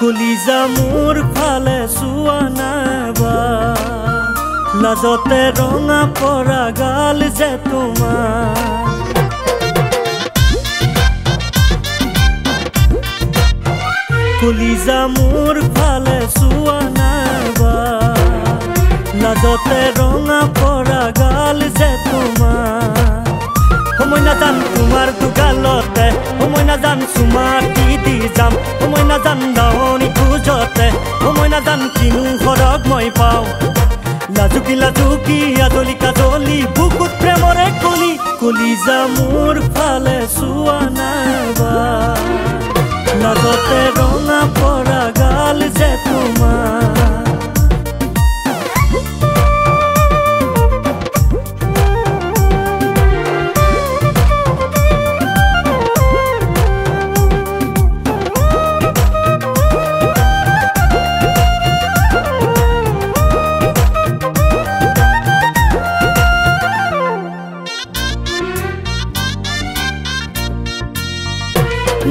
কলিজা মোৰ ফালে চোৱা নাইবা লাজতে ৰঙা পৰা গাল যে তোমাৰ কলিজা মোৰ ফালে চোৱা নাইবা লাজতে ৰঙা পৰা গাল যে তোমাৰ সময় নাজান তোমাৰ দুগালতে সময় নাজান চুমাটি দি যাম সময় নাজান দাৱনি খোজতে সময় নাজান কিনো সৰগ মই পাওঁ লাজুকি লাজুকি আজলি কাজলি বুকুত প্ৰেমৰে কলি কলিজা মোৰ ফালে চোৱা নাইবা লাজতে ৰঙা পৰা গাল যে তোমাৰ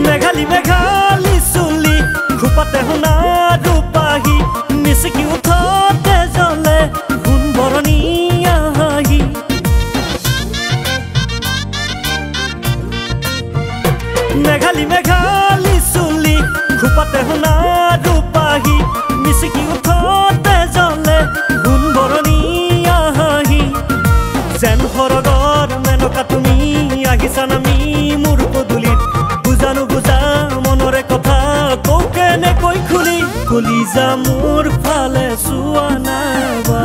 মেঘালী মেঘালী চুলি খোপাতে শুনা ৰূপাহী মিচিকি উঠতে জ্বলে সোণ বৰণীয়া হাঁহি মেঘালী মেঘালী চুলি খোপাতে শুনা ৰূপাহী মিচিকি উঠতে জ্বলে সোণ বৰণীয়া হাঁহি যেন সৰগৰ মেনকা তুমি আহিছা নামি মোৰ পদূলিত বুজানো বুজা মনৰে কথা কৌকে নে কৈ খুলি কলিজা মোৰ ফালে চোৱা নাইবা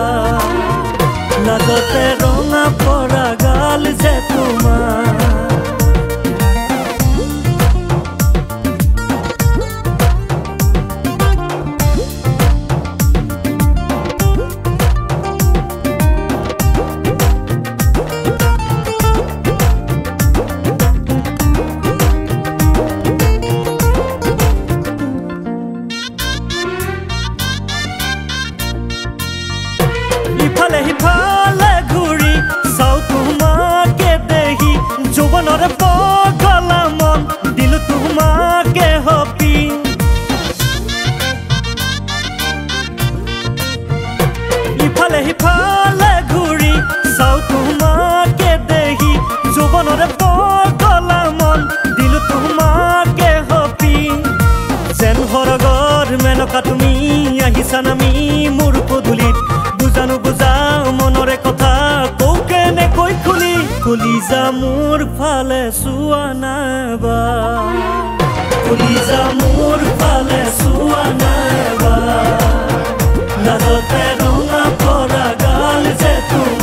লাজতে ৰঙা পৰা গাল যে তোমাৰ ইফালে সিফালে ঘূৰি চাও তোমাকে দেখি যৌৱনৰে পগলা মন দিলো তোমাকে হপি ইফালে সিফালে ঘূৰি চাও তোমাকে দেখি যৌৱনৰে পগলা মন দিলো তোমাকে হপি যেন সৰগৰ মেনকা তুমি আহিছা নামি মোৰ পদূলিত বুজানো বুজা মনৰে কথা কৌকে নে কৈ খুলি কলিজা মোৰ ফালে চোৱা নাইবা কলিজা মোৰ ফালে চোৱা নাইবা লাজতে ৰঙা পৰা গাল যে তোমাৰ